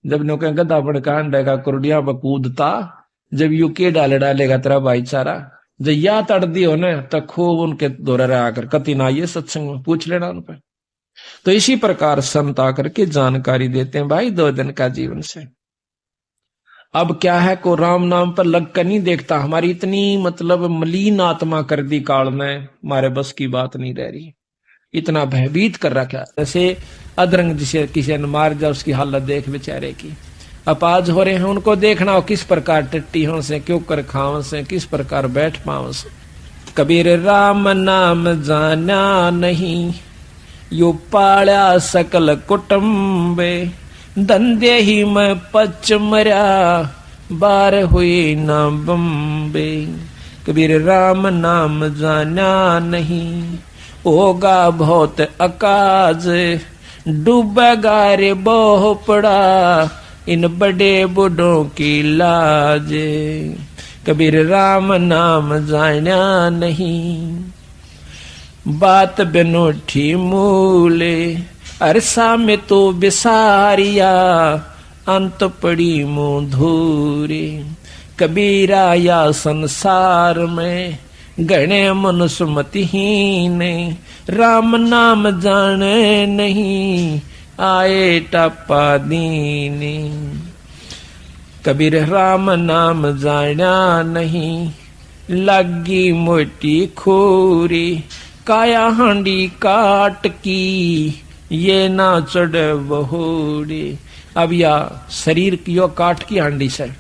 जब नो कहें गधा बड़का अंडेगा कुरडिया पर कूदता, जब यू के डालेगा तेरा भाईचारा, जब या तड़ दी हो ना तो खूब उनके दौरे आकर कति ना ये सत्संग में पूछ लेना उन पर। तो इसी प्रकार संत आकर के जानकारी देते हैं भाई 2 दिन का जीवन से। अब क्या है को राम नाम पर लग कर नहीं देखता, हमारी इतनी मतलब मलिन आत्मा कर दी काल में, हमारे बस की बात नहीं रह रही, इतना भयभीत कर रखा। जैसे अदरंग जिसे किसी ने मार जाए उसकी हालत देख बेचारे की, अपाज हो रहे हैं उनको देखना हो किस प्रकार टट्टी हो से, क्यों कर खाव से, किस प्रकार बैठ पाव से। कबीर राम नाम जाना नहीं, यो पाल्या सकल कुटुंबे, धंधे ही में पच मरा, बार हुई न बम्बे। कबीर राम नाम जाना नहीं, होगा बहुत अकाज, डूबेगा रे बहु पड़ा, इन बड़े बूढ़ों की लाज। कबीर राम नाम जाना नहीं, बात बिनोठी मूले, अरसा में तो बिसारिया, अंत पड़ी मुंह धूरे। कबीरा या संसार में गणे मनुष्य मतिहीन, राम नाम जाने नहीं, आए टप्पा दीने। कबीर राम नाम जाना नहीं, लगी मोटी खोरी, काया हांडी काट की, ये ना चढ़ बहोड़ी। अब या शरीर की यो काट की हांडी से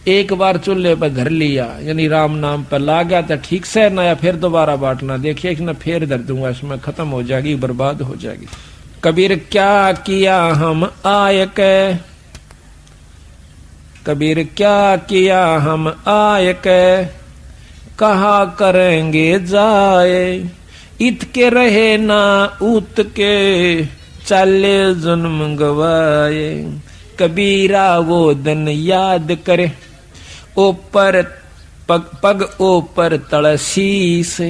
एक बार चूल्हे पर धर लिया, यानी राम नाम पर ला गया तो ठीक से ना, या फिर दोबारा बांटना, देखिए कि ना फिर धर दूंगा इसमें खत्म हो जाएगी, बर्बाद हो जाएगी। कबीर क्या किया हम आय के, कबीर क्या किया हम आय के, कहा करेंगे जाए, इत के रहे ना उत के, चले जन्म गवाए। कबीरा वो दिन याद करे, ऊपर पग ऊपर तड़सी से,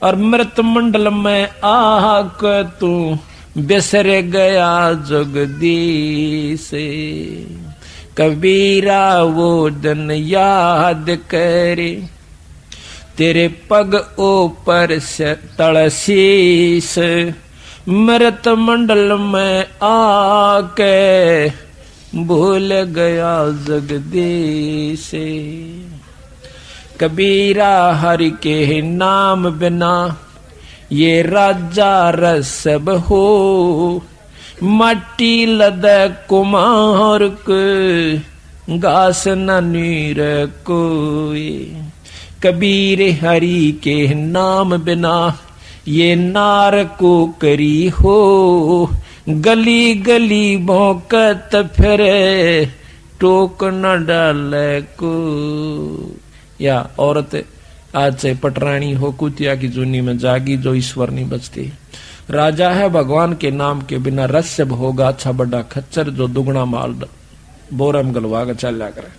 और मृत मंडल में आक तू बिसर गया जगदीश। कबीरा वो दिन याद करे, तेरे पग ऊपर से तड़सीस, मृत मंडल में आके भूल गया जगदीश। कबीरा हरि के नाम बिना ये राजा रसब हो, मट्टी लद कुमार के घास न नीर कोई। कबीर हरि के नाम बिना ये नार को करी हो, गली गली भौंकत फिरे, टोक न डाले को। या औरत आज से पटरानी हो, कुतिया की जूनी में जागी, जो ईश्वर नहीं बचती। राजा है भगवान के नाम के बिना रस्यब होगा अच्छा बड़ा खच्चर, जो दुगना माल बोरम गलवा कर चल करे।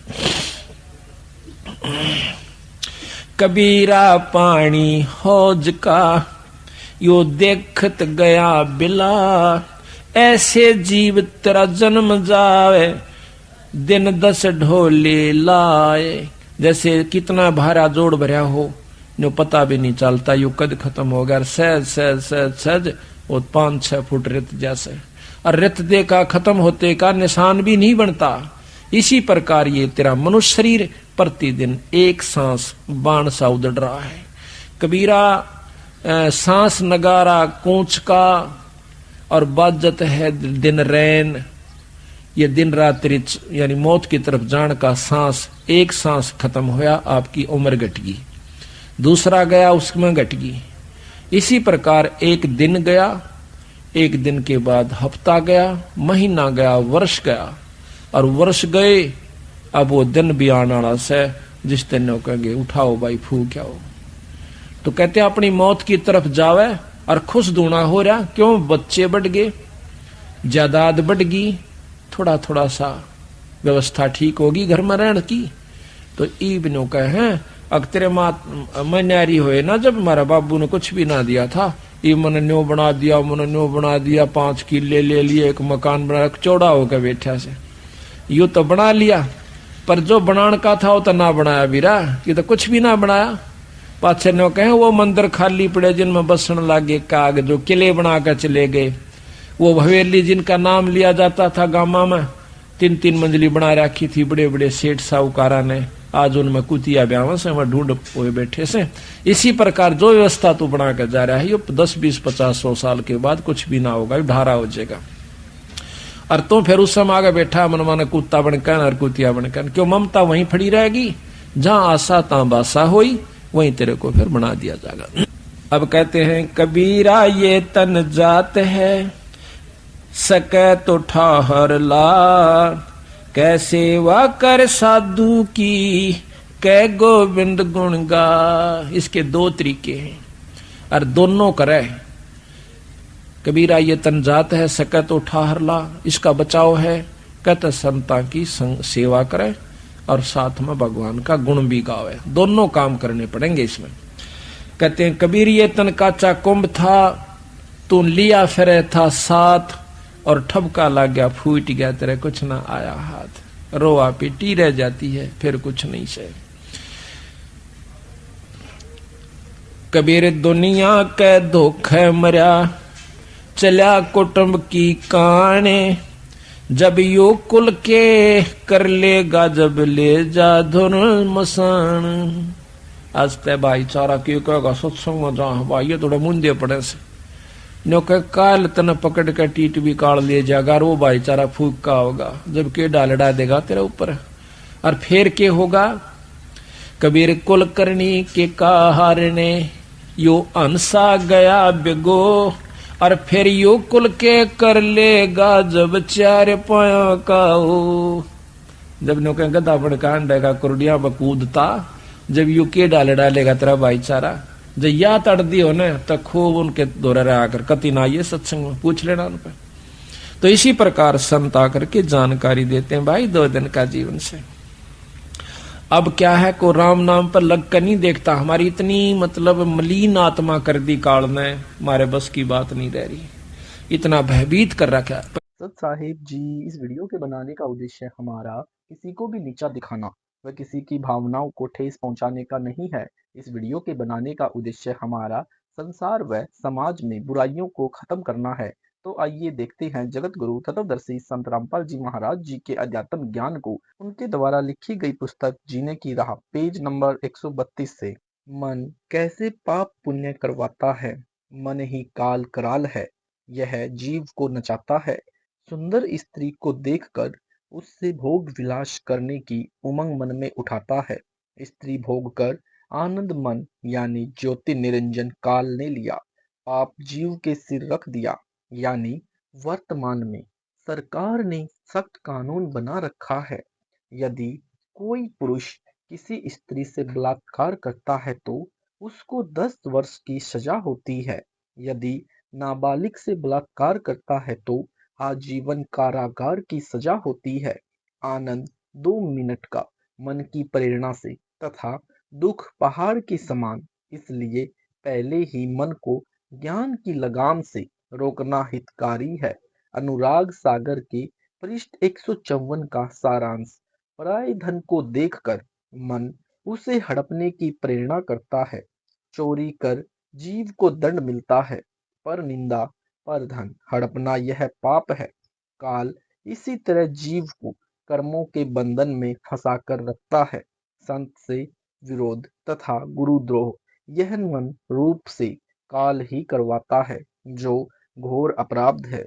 कबीरा पानी हौज का यो देखत गया बिला, ऐसे जीव तेरा जन्म जावे, दिन 10 ढोले लाए। जैसे कितना भारा जोड़ भरा हो, जो पता भी नहीं चलता, यू कद खत्म हो गया। सहज सहज सहज सहज वो 5-6 फुट रेत जैसे, और रेत दे का खत्म होते का निशान भी नहीं बनता। इसी प्रकार ये तेरा मनुष्य शरीर प्रतिदिन एक सांस बाण सा उदड़ रहा है। कबीरा सांस नगारा कूंच का और बाजत है दिन रैन, ये दिन रात यानी मौत की तरफ जान का सांस। एक सांस खत्म होया, आपकी उम्र घट गई, दूसरा गया उसमें घट गई। इसी प्रकार एक दिन गया, एक दिन के बाद हफ्ता गया, महीना गया, वर्ष गया, और वर्ष गए। अब वो दिन भी आने वाला से जिस दिन कहेंगे उठाओ भाई फूक आओ, तो कहते हैं अपनी मौत की तरफ जावे और खुश दूना हो रहा। क्यों? बच्चे बढ़ गए, जायदाद बढ़ गई, थोड़ा थोड़ा सा व्यवस्था ठीक होगी घर में रहने की। तो ईबनों कहे अग तेरे मैं न्यारी होए ना, जब हमारा बाबू ने कुछ भी ना दिया था, ये मन न्यो बना दिया, मन न्यो बना दिया, 5 किले ले लिए, एक मकान बना, चौड़ा होकर बैठा से। यू तो बना लिया, पर जो बनाने का था वो तो ना बनाया बीरा, ये तो कुछ भी ना बनाया। पाछे ने कहे वो मंदिर खाली पड़े जिनमें बसन लागे काग, जो किले बना कर चले गए। वो हवेली जिनका नाम लिया जाता था गामा में, 3-3 मंजिली बना रखी थी बड़े बड़े सेठ साहूकारा ने, आज उनमें कुतिया ब्याह से वह ढूंढ हुए बैठे से। इसी प्रकार जो व्यवस्था तू बना कर जा रहा है, ये 10-20-50-100 साल के बाद कुछ भी ना होगा, ढारा हो जाएगा। और तो फिर उस समय आगे बैठा मन माने कुत्ता बनकर और कुतिया बनकर, क्यों ममता वहीं खड़ी रहेगी, जहां आशा तहां बासा हुई, वहीं तेरे को फिर बना दिया जाएगा। अब कहते हैं कबीरा ये तन जात है, सके तो ठाहर ला, कैसे वा कर साधु की, कै गोविंद गुण गा। इसके 2 तरीके हैं और दोनों करे। कबीरा ये तन जात है, सके तो ठाहर ला, इसका बचाव है, कहते संता की सेवा करे और साथ में भगवान का गुण भी गावे। दोनों काम करने पड़ेंगे इसमें। कहते हैं कबीर ये तन काचा कुंभ था, तू लिया फिरे था साथ, और ठबका लग गया फूट गया तेरे कुछ ना आया हाथ। रोआ पीटी रह जाती है फिर कुछ नहीं से। कबीर दुनिया के धोखे मरिया, चल्या कुटुंब की काने, जब यो कुल के कर लेगा जब ले जा धुन मसान। आज ते भाईचारा क्यों कहेगा सत्संग में जा भाई, ये थोड़े मुंदे पड़े से नो कह काल तन पकड़ के टीट भी काल ले जाएगा, वो भाईचारा फूक का होगा जब के डालडा देगा तेरे ऊपर। और फिर के होगा, कबीर कुल करनी के कहारने, यो अंसा गया बिगो, और फिर यो कुल के कर लेगा जब 4 पाया का हो। जब नो कह गधा बड़का अंडेगा कुरडिया बकूदता, जब यू के डालेगा तेरा भाईचारा, जब या तड़ दी हो न तो खूब उनके दौरे आकर कति ना ये सत्संग में पूछ लेना उन पर। तो इसी प्रकार संत आकर के जानकारी देते हैं भाई 2 दिन का जीवन से। अब क्या है को राम नाम पर लग कर नहीं देखता, हमारी इतनी मतलब मलिन आत्मा कर दी काल ने, हमारे बस की बात नहीं रह रही, इतना भयभीत कर रखा है। सत साहिब जी, इस वीडियो के बनाने का उद्देश्य हमारा किसी को भी नीचा दिखाना व किसी की भावनाओं को ठेस पहुंचाने का नहीं है। इस वीडियो के बनाने का उद्देश्य हमारा संसार व समाज में बुराइयों को खत्म करना है। तो आइए देखते हैं जगत गुरु तत्वदर्शी संत रामपाल जी महाराज जी के अध्यात्म ज्ञान को, उनके द्वारा लिखी गई पुस्तक जीने की राह, पेज नंबर 132 से। मन कैसे पाप पुण्य करवाता है, मन ही काल कराल है, यह जीव को नचाता है। सुंदर स्त्री को देखकर उससे भोग विलास करने की उमंग मन में उठाता है। स्त्री भोग कर आनंद मन यानी ज्योति निरंजन काल ने लिया। पाप जीव के सिर रख दिया, यानी वर्तमान में सरकार ने सख्त कानून बना रखा है। यदि कोई पुरुष किसी स्त्री से बलात्कार करता है तो उसको 10 वर्ष की सजा होती है। यदि नाबालिग से बलात्कार करता है तो आजीवन कारागार की सजा होती है। आनंद 2 मिनट का मन की प्रेरणा से तथा दुख पहाड़ के समान, इसलिए पहले ही मन को ज्ञान की लगाम से रोकना हितकारी है। अनुराग सागर के पृष्ठ 154 का सारांश। पराये धन को देखकर मन उसे हड़पने की प्रेरणा करता है। चोरी कर जीव को दंड मिलता है, पर निंदा पर धन हड़पना यह पाप है। काल इसी तरह जीव को कर्मों के बंधन में फंसाकर रखता है। संत से विरोध तथा गुरुद्रोह यह मन रूप से काल ही करवाता है, जो घोर अपराध है।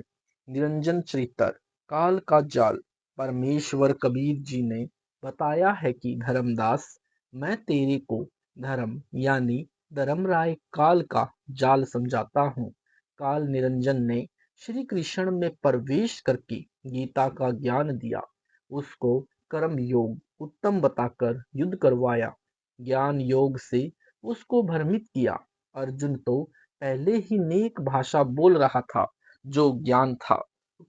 निरंजन चरित्र, काल का जाल। परमेश्वर कबीर जी ने बताया है कि धर्मदास, मैं तेरे को धर्म यानी धर्मराय काल का जाल समझाता हूँ। काल निरंजन ने श्री कृष्ण में प्रवेश करके गीता का ज्ञान दिया, उसको कर्म योग उत्तम बताकर युद्ध करवाया, ज्ञान योग से उसको भ्रमित किया। अर्जुन तो पहले ही नेक भाषा बोल रहा था, जो ज्ञान था,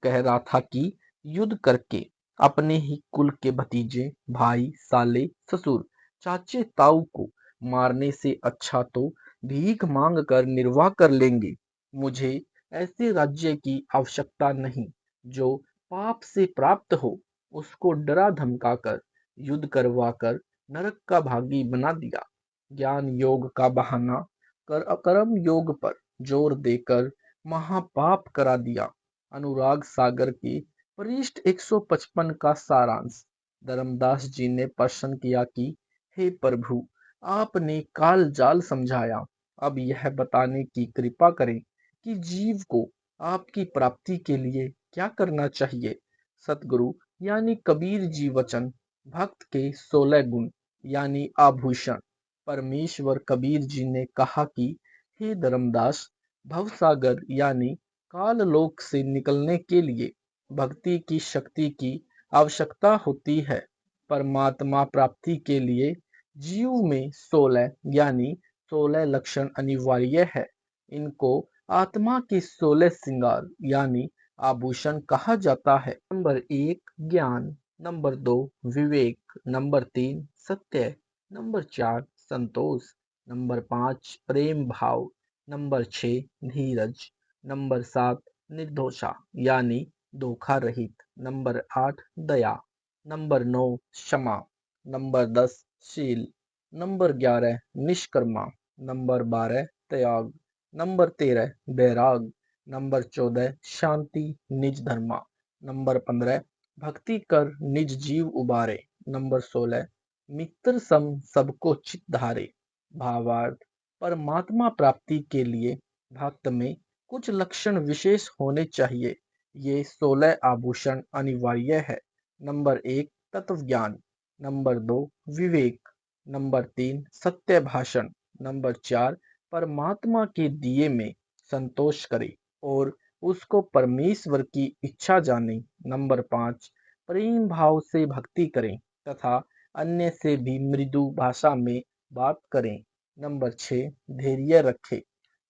कह रहा था कि युद्ध करके अपने ही कुल के भतीजे, भाई, साले, ससुर, चाचे, ताऊ को मारने से अच्छा तो भीख मांग कर निर्वाह कर लेंगे। मुझे ऐसे राज्य की आवश्यकता नहीं जो पाप से प्राप्त हो। उसको डरा धमकाकर, युद्ध करवाकर नरक का भागी बना दिया। ज्ञान योग का बहाना कर कर्म योग पर जोर देकर महापाप करा दिया। अनुराग सागर की पृष्ठ 155 का सारांश। धर्मदास जी ने प्रश्न किया कि हे प्रभु, आपने काल जाल समझाया, अब यह बताने की कृपा करें कि जीव को आपकी प्राप्ति के लिए क्या करना चाहिए। सतगुरु यानी कबीर जी वचन भक्त के 16 गुण यानी आभूषण। परमेश्वर कबीर जी ने कहा कि हे धर्मदास, भवसागर यानी काल लोक से निकलने के लिए भक्ति की शक्ति की आवश्यकता होती है। परमात्मा प्राप्ति के लिए जीव में 16 यानी 16 लक्षण अनिवार्य है। इनको आत्मा के 16 श्रृंगार यानी आभूषण कहा जाता है। नंबर 1 ज्ञान, नंबर 2 विवेक, नंबर 3 सत्य, नंबर 4 संतोष, नंबर 5 प्रेम भाव, नंबर 6 धीरज, नंबर 7 निर्दोषा यानी धोखा रहित, नंबर 8 दया, नंबर 9 क्षमा, नंबर 10 शील, नंबर 11 निष्कर्मा, नंबर 12 त्याग, नंबर 13 बैराग, नंबर 14 शांति निज धर्मा, नंबर 15 भक्ति कर निज जीव उबारे, नंबर 16 मित्र सम सबको चित धारे। भावार्थ, परमात्मा प्राप्ति के लिए भक्त में कुछ लक्षण विशेष होने चाहिए। ये 16 आभूषण अनिवार्य है। नंबर 1 तत्व ज्ञान, नंबर 2 विवेक, नंबर 3 सत्य भाषण, नंबर 4 परमात्मा के दिए में संतोष करे और उसको परमेश्वर की इच्छा जाने, नंबर 5 प्रेम भाव से भक्ति करें तथा अन्य से भी मृदु भाषा में बात करें, नंबर 6 धैर्य रखें।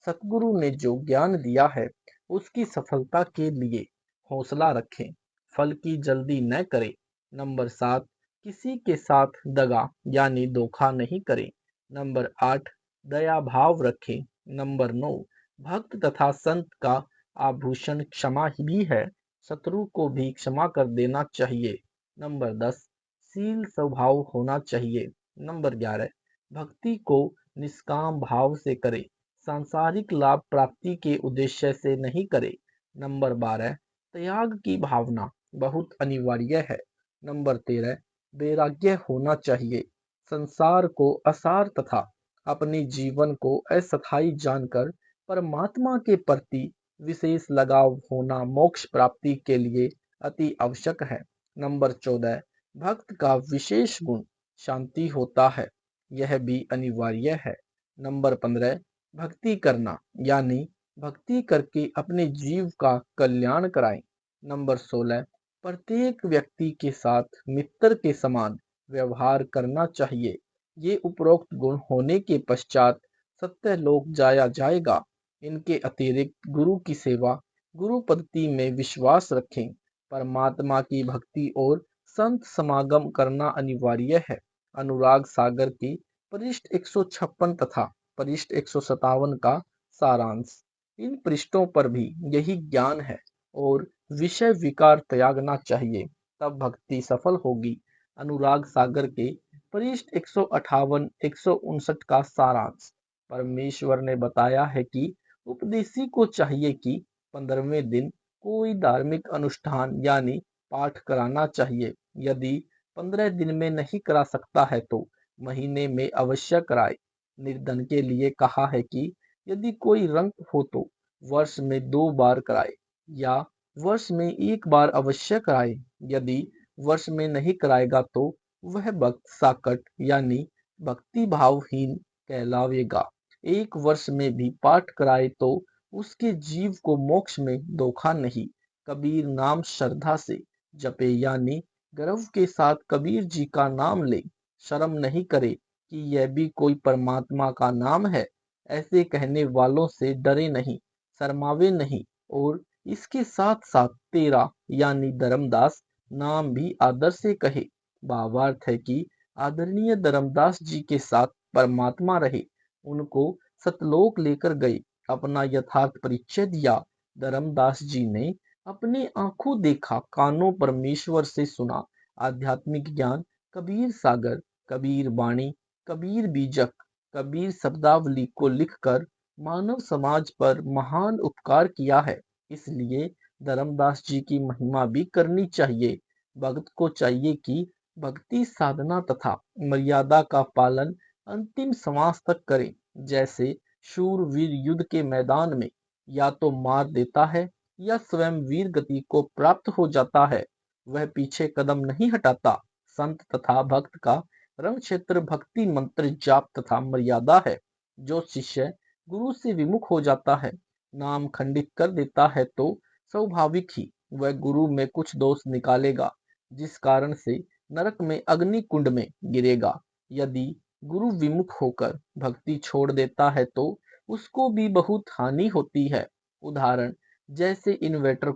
सतगुरु ने जो ज्ञान दिया है उसकी सफलता के लिए हौसला रखें, फल की जल्दी न करें। नंबर 7 किसी के साथ दगा यानी धोखा नहीं करें। नंबर 8 दया भाव रखें। नंबर 9 भक्त तथा संत का आभूषण क्षमा भी है, शत्रु को भी क्षमा कर देना चाहिए। नंबर 10 शील स्वभाव होना चाहिए। नंबर 11 भक्ति को निष्काम भाव से करे, सांसारिक लाभ प्राप्ति के उद्देश्य से नहीं करे। नंबर 12 त्याग की भावना बहुत अनिवार्य है। नंबर 13 वैराग्य होना चाहिए। संसार को असार तथा अपने जीवन को अस्थायी जानकर परमात्मा के प्रति विशेष लगाव होना मोक्ष प्राप्ति के लिए अति आवश्यक है। नंबर 14 भक्त का विशेष गुण शांति होता है, यह भी अनिवार्य है। नंबर 15 भक्ति करना यानी भक्ति करके अपने जीव का कल्याण कराएं। नंबर 16 प्रत्येक व्यक्ति के साथ मित्र के समान व्यवहार करना चाहिए। ये उपरोक्त गुण होने के पश्चात सत्य लोक जाया जाएगा। इनके अतिरिक्त गुरु की सेवा, गुरु पद्धति में विश्वास रखें, परमात्मा की भक्ति और संत समागम करना अनिवार्य है। अनुराग सागर की पृष्ठ 156 तथा पृष्ठ 157 का सारांश। इन पृष्ठों पर भी यही ज्ञान है और विषय विकार त्यागना चाहिए, तब भक्ति सफल होगी। अनुराग सागर के पृष्ठ 158 159 का सारांश। परमेश्वर ने बताया है कि उपदेशी को चाहिए कि 15वें दिन कोई धार्मिक अनुष्ठान यानी पाठ कराना चाहिए। यदि 15 दिन में नहीं करा सकता है तो महीने में अवश्य कराए। निर्धन के लिए कहा है कि यदि कोई रंग हो तो वर्ष में 2 बार कराए या वर्ष में 1 बार अवश्य कराए। यदि वर्ष में नहीं कराएगा तो वह भक्त साकट यानी भक्ति भावहीन कहलावेगा। 1 वर्ष में भी पाठ कराए तो उसके जीव को मोक्ष में धोखा नहीं। कबीर नाम श्रद्धा से जपे यानी गर्व के साथ कबीर जी का नाम ले, शर्म नहीं करे कि यह भी कोई परमात्मा का नाम है। ऐसे कहने वालों से डरे नहीं, शर्मावे नहीं और इसके साथ साथ तेरा यानी धर्मदास नाम भी आदर से कहे। भावार्थ है कि आदरणीय धर्मदास जी के साथ परमात्मा रहे, उनको सतलोक लेकर गए, अपना यथार्थ परिचय दिया। धर्मदास जी ने अपने आंखों देखा, कानों परमेश्वर से सुना, आध्यात्मिक ज्ञान कबीर सागर, कबीर वाणी, कबीर बीजक, कबीर शब्दावली को लिखकर मानव समाज पर महान उपकार किया है। इसलिए धर्मदास जी की महिमा भी करनी चाहिए। भक्त को चाहिए कि भक्ति साधना तथा मर्यादा का पालन अंतिम श्वास तक करे। जैसे शूरवीर युद्ध के मैदान में या तो मार देता है या स्वयं वीर गति को प्राप्त हो जाता है, वह पीछे कदम नहीं हटाता। संत तथा भक्त का रण क्षेत्र भक्ति मंत्र जाप तथा मर्यादा है। जो शिष्य गुरु से विमुख हो जाता है, नाम खंडित कर देता है, तो स्वाभाविक ही वह गुरु में कुछ दोष निकालेगा, जिस कारण से नरक में अग्नि कुंड में गिरेगा। यदि गुरु विमुख होकर भक्ति छोड़ देता है तो उसको भी बहुत हानि होती है। उदाहरण, जैसे इन्वर्टर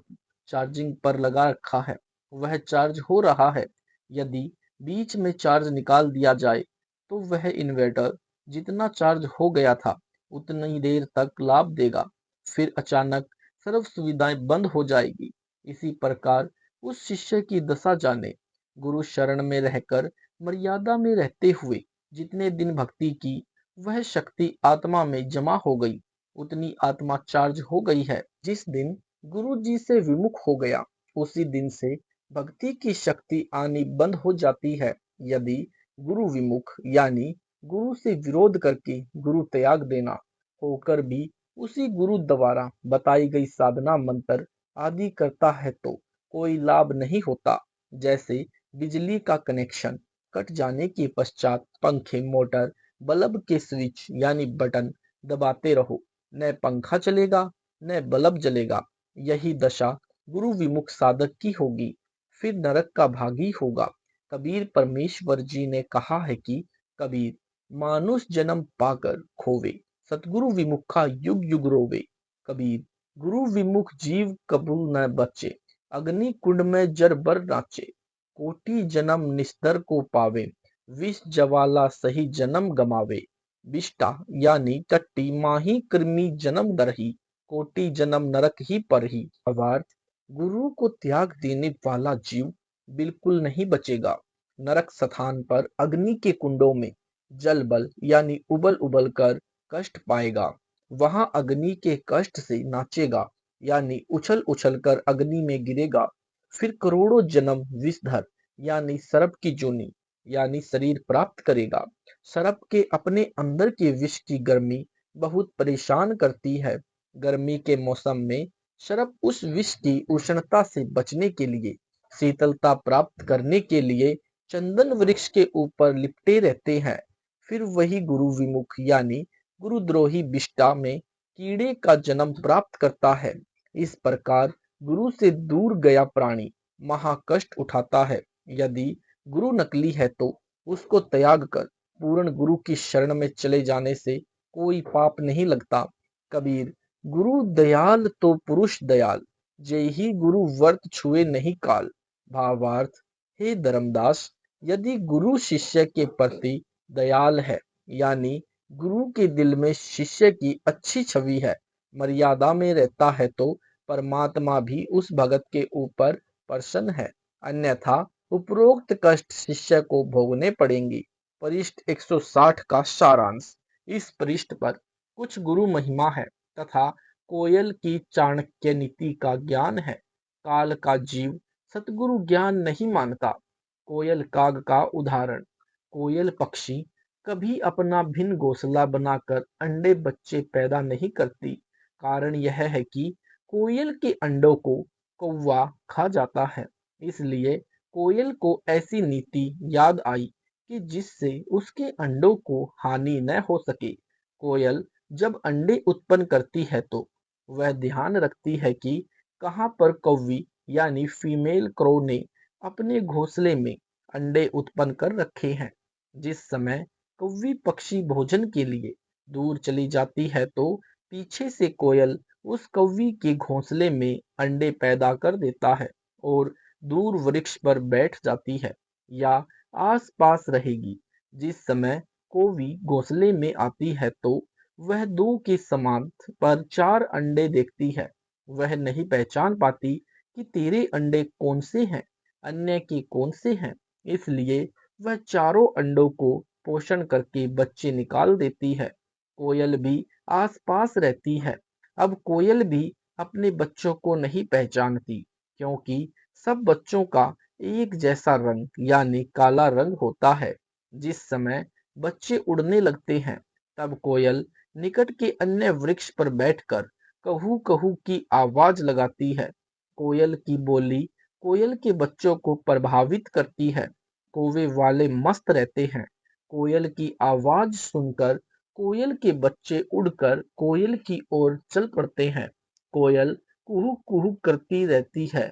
चार्जिंग पर लगा रखा है, वह चार्ज हो रहा है। यदि बीच में चार्ज निकाल दिया जाए तो वह इन्वर्टर जितना चार्ज हो गया था उतनी देर तक लाभ देगा, फिर अचानक सर्व सुविधाएं बंद हो जाएगी। इसी प्रकार उस शिष्य की दशा जाने। गुरु शरण में रहकर मर्यादा में रहते हुए जितने दिन भक्ति की, वह शक्ति आत्मा में जमा हो गई, उतनी आत्मा चार्ज हो गई है। जिस दिन गुरु जी से विमुख हो गया, उसी दिन से भक्ति की शक्ति आनी बंद हो जाती है। यदि गुरु विमुख यानी गुरु से विरोध करके गुरु त्याग देना होकर भी उसी गुरु द्वारा बताई गई साधना मंत्र आदि करता है तो कोई लाभ नहीं होता। जैसे बिजली का कनेक्शन कट जाने के पश्चात पंखे, मोटर, बल्ब के स्विच यानी बटन दबाते रहो, न पंखा चलेगा न बल्ब जलेगा। यही दशा गुरु विमुख साधक की होगी, फिर नरक का भागी होगा। कबीर परमेश्वर जी ने कहा है कि कबीर मानुष जन्म पाकर खोवे, सतगुरु विमुखा युग युग रोवे। कबीर गुरु विमुख जीव कबूल न बचे, अग्नि कुंड में जर बर नाचे। कोटि जन्म निस्तर को पावे, विष ज्वाला सही जन्म गमावे। विष्टा यानी टट्टी माही कृमि जन्म दरही, कोटि जन्म नरक ही पर ही। अवार्थ, गुरु को त्याग देने वाला जीव बिल्कुल नहीं बचेगा। नरक स्थान पर अग्नि के कुंडों में जल बल यानी उबल उबल कर कष्ट पाएगा। वहां अग्नि के कष्ट से नाचेगा यानी उछल उछल कर अग्नि में गिरेगा। फिर करोड़ों जन्म विषधर यानी सर्प की जोनी यानी शरीर प्राप्त करेगा। सर्प के अपने अंदर के विष की गर्मी बहुत परेशान करती है। गर्मी के मौसम में सर्प उस विष की उष्णता से बचने के लिए, शीतलता प्राप्त करने के लिए चंदन वृक्ष के ऊपर लिपटे रहते हैं। फिर वही गुरु विमुख यानी गुरुद्रोही विष्टा में कीड़े का जन्म प्राप्त करता है। इस प्रकार गुरु से दूर गया प्राणी महाकष्ट उठाता है। यदि गुरु नकली है तो उसको त्याग कर पूर्ण गुरु की शरण में चले जाने से कोई पाप नहीं लगता। कबीर गुरु दयाल तो पुरुष दयाल, जय ही गुरु वर्त छुए नहीं काल। भावार्थ, हे धर्मदास, यदि गुरु शिष्य के प्रति दयाल है यानी गुरु के दिल में शिष्य की अच्छी छवि है, मर्यादा में रहता है, तो परमात्मा भी उस भगत के ऊपर प्रसन्न है। अन्यथा उपरोक्त कष्ट शिष्य को भोगने पड़ेंगे। पृष्ठ 160 का सारांश। इस पृष्ठ पर कुछ गुरु महिमा है तथा कोयल की चाणक्य नीति का ज्ञान है। काल का जीव सतगुरु ज्ञान नहीं मानता। कोयल काग का उदाहरण। कोयल पक्षी कभी अपना भिन्न घोंसला बनाकर अंडे बच्चे पैदा नहीं करती। कारण यह है कि कोयल के अंडों को कौवा खा जाता है। इसलिए कोयल को ऐसी नीति याद आई कि जिससे उसके अंडों को हानि न हो सके। कोयल जब अंडे उत्पन्न करती है तो वह ध्यान रखती है कि कहाँ पर कौवी यानी फीमेल क्रो ने अपने घोंसले में अंडे उत्पन्न कर रखे हैं। जिस समय कौवी पक्षी भोजन के लिए दूर चली जाती है तो पीछे से कोयल उस कौवी के घोंसले में अंडे पैदा कर देता है और दूर वृक्ष पर बैठ जाती है या आस-पास रहेगी। जिस समय कौवी घोंसले में आती है तो वह दो के समान पर 4 अंडे देखती है। वह नहीं पहचान पाती कि तेरे अंडे कौन से हैं। अन्य के कौन से हैं। इसलिए वह चारों अंडों को पोषण करके बच्चे निकाल देती है। कोयल भी आसपास रहती है। अब कोयल भी अपने बच्चों को नहीं पहचानती, क्योंकि सब बच्चों का एक जैसा रंग यानी काला रंग होता है। जिस समय बच्चे उड़ने लगते हैं, तब कोयल निकट के अन्य वृक्ष पर बैठकर कहू कहू की आवाज लगाती है। कोयल की बोली कोयल के बच्चों को प्रभावित करती है। कौवे वाले मस्त रहते हैं। कोयल की आवाज सुनकर कोयल के बच्चे उड़कर कोयल की ओर चल पड़ते हैं। कोयल कुहू कुहू करती रहती है।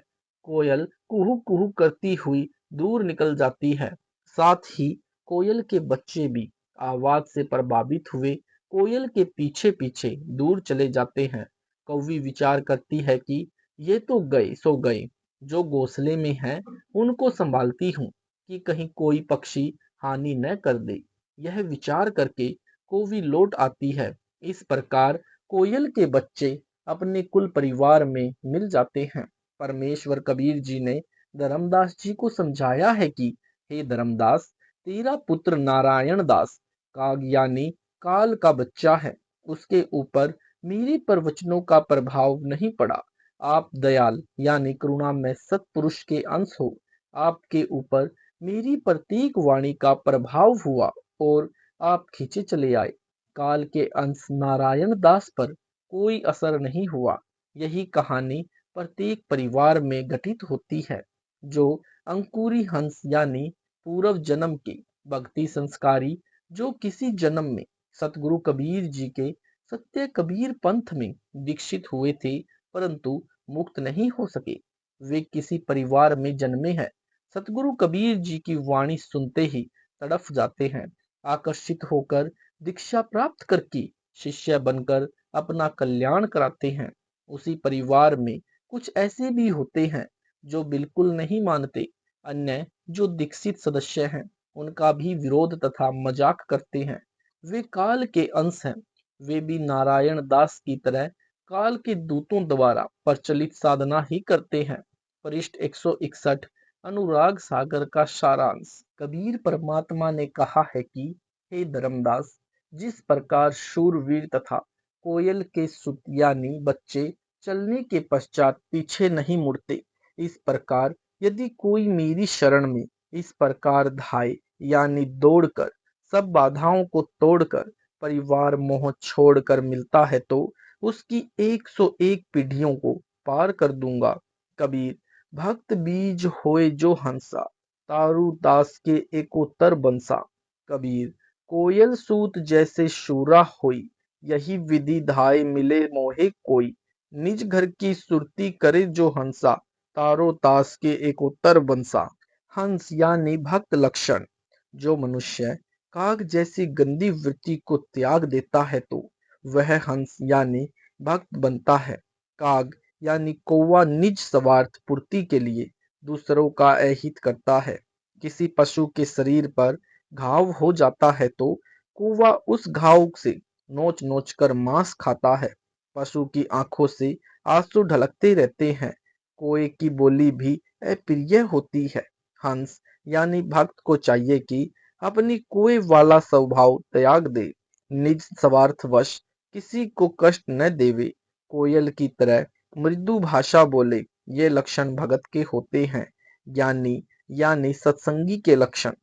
कोयल कुहू कुहू करती हुई दूर निकल जाती है। साथ ही कोयल के बच्चे भी आवाज से प्रभावित हुए कोयल के पीछे पीछे दूर चले जाते हैं। कौवी विचार करती है कि ये तो गए सो गए, जो घोंसले में हैं उनको संभालती हूँ कि कहीं कोई पक्षी हानि न कर दे। यह विचार करके कौवी लौट आती है। इस प्रकार कोयल के बच्चे अपने कुल परिवार में मिल जाते हैं। परमेश्वर कबीर जी ने धर्मदास जी को समझाया है कि हे धर्मदास, तेरा पुत्र नारायण दास काग यानी काल का बच्चा है। उसके ऊपर मेरे प्रवचनों का प्रभाव नहीं पड़ा। आप दयाल यानी करुणा में सत्पुरुष के अंश हो। आपके ऊपर मेरी प्रत्येक वाणी का प्रभाव हुआ और आप खींचे चले आए। काल के अंश नारायण दास पर कोई असर नहीं हुआ। यही कहानी प्रत्येक परिवार में घटित होती है। जो अंकुरी हंस यानी पूर्व जन्म के भक्ति संस्कारी, जो किसी जन्म में सतगुरु कबीर जी के सत्य कबीर पंथ में दीक्षित हुए थे, परंतु मुक्त नहीं हो सके। वे किसी परिवार में जन्मे हैं, सतगुरु कबीर जी की वाणी सुनते ही तड़फ जाते हैं, आकर्षित होकर दीक्षा प्राप्त करके शिष्य बनकर अपना कल्याण कराते हैं। उसी परिवार में कुछ ऐसे भी होते हैं जो बिल्कुल नहीं मानते। अन्य जो दीक्षित सदस्य हैं, उनका भी विरोध तथा मजाक करते हैं। वे काल के अंश हैं। वे भी नारायण दास की तरह काल के दूतों द्वारा प्रचलित साधना ही करते हैं। पृष्ठ 161 अनुराग सागर का सारांश। कबीर परमात्मा ने कहा है कि हे धर्मदास, जिस प्रकार शूरवीर तथा कोयल के सुत यानी बच्चे चलने के पश्चात पीछे नहीं मुड़ते, इस प्रकार यदि कोई मेरी शरण में इस प्रकार धाए यानी दौड़कर सब बाधाओं को तोड़कर परिवार मोह छोड़कर मिलता है, तो उसकी 101 पीढ़ियों को पार कर दूंगा। कबीर भक्त बीज होए जो हंसा, तारू दास के एकोत्तर बंसा। कबीर कोयल सूत जैसे शूरा होई, यही विधि धाय मिले मोहे कोई। निज घर की सुरती करे जो हंसा, तारो दास के एकोत्तर बंसा। हंस यानी भक्त लक्षण। जो मनुष्य काग जैसी गंदी वृत्ति को त्याग देता है, तो वह हंस यानी भक्त बनता है। काग यानी कौवा निज स्वार्थ पूर्ति के लिए दूसरों का अहित करता है। किसी पशु के शरीर पर घाव हो जाता है, तो कौवा उस घाव से नोच नोच कर मांस खाता है। पशु की आंखों से आंसू ढलकते रहते हैं। कोए की बोली भी अप्रिय होती है। हंस यानी भक्त को चाहिए कि अपनी कोए वाला स्वभाव त्याग दे, निज स्वार्थवश किसी को कष्ट न देवे, कोयल की तरह मृदु भाषा बोले। ये लक्षण भगत के होते हैं। ज्ञानी यानी सत्संगी के लक्षण।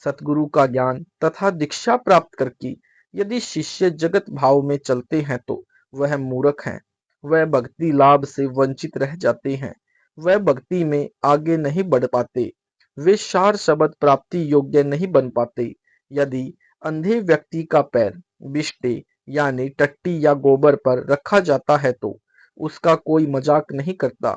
सतगुरु का ज्ञान तथा दीक्षा प्राप्त करके यदि शिष्य जगत भाव में चलते हैं, तो वह मूर्ख हैं। वह भक्ति लाभ से वंचित रह जाते हैं। वह भक्ति में आगे नहीं बढ़ पाते। वे सार शब्द प्राप्ति योग्य नहीं बन पाते। यदि अंधे व्यक्ति का पैर बिष्टे यानी टट्टी या गोबर पर रखा जाता है, तो उसका कोई मजाक नहीं करता,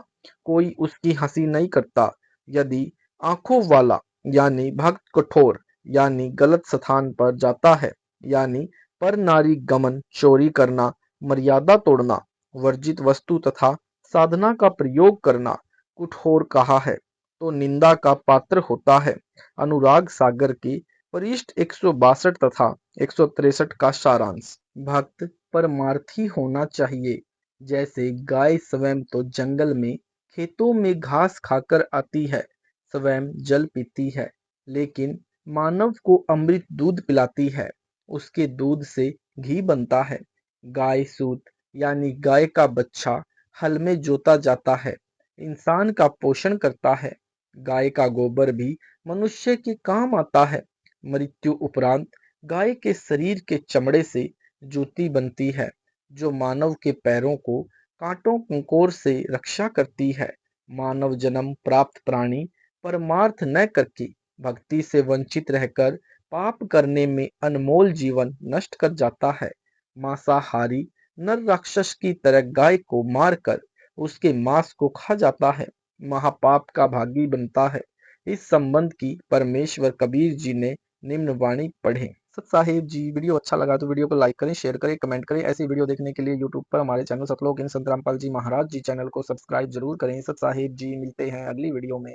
कोई उसकी हंसी नहीं करता। यदि आंखों वाला यानी भक्त कठोर यानी गलत स्थान पर जाता है, यानी पर नारी गमन, चोरी करना, मर्यादा तोड़ना, वर्जित वस्तु तथा साधना का प्रयोग करना कुठोर कहा है, तो निंदा का पात्र होता है। अनुराग सागर के पृष्ठ 162 तथा 163 का सारांश। भक्त परमार्थी होना चाहिए। जैसे गाय स्वयं तो जंगल में खेतों में घास खाकर आती है, स्वयं जल पीती है, लेकिन मानव को अमृत दूध पिलाती है। उसके दूध से घी बनता है। गाय सूत यानी गाय का बच्चा हल में जोता जाता है, इंसान का पोषण करता है। गाय का गोबर भी मनुष्य के काम आता है। मृत्यु उपरांत गाय के शरीर के चमड़े से जूती बनती है, जो मानव के पैरों को कांटों कंकोर से रक्षा करती है। मानव जन्म प्राप्त प्राणी परमार्थ न करके भक्ति से वंचित रहकर पाप करने में अनमोल जीवन नष्ट कर जाता है। मांसाहारी नर राक्षस की तरह गाय को मारकर उसके मांस को खा जाता है, महापाप का भागी बनता है। इस संबंध की परमेश्वर कबीर जी ने निम्न वाणी पढ़े। सत साहिब जी, वीडियो अच्छा लगा तो वीडियो को लाइक करें, शेयर करें, कमेंट करें। ऐसी वीडियो देखने के लिए यूट्यूब पर हमारे चैनल सतलोक इन संत रामपाल जी महाराज जी चैनल को सब्सक्राइब जरूर करें। सत साहिब जी, मिलते हैं अगली वीडियो में।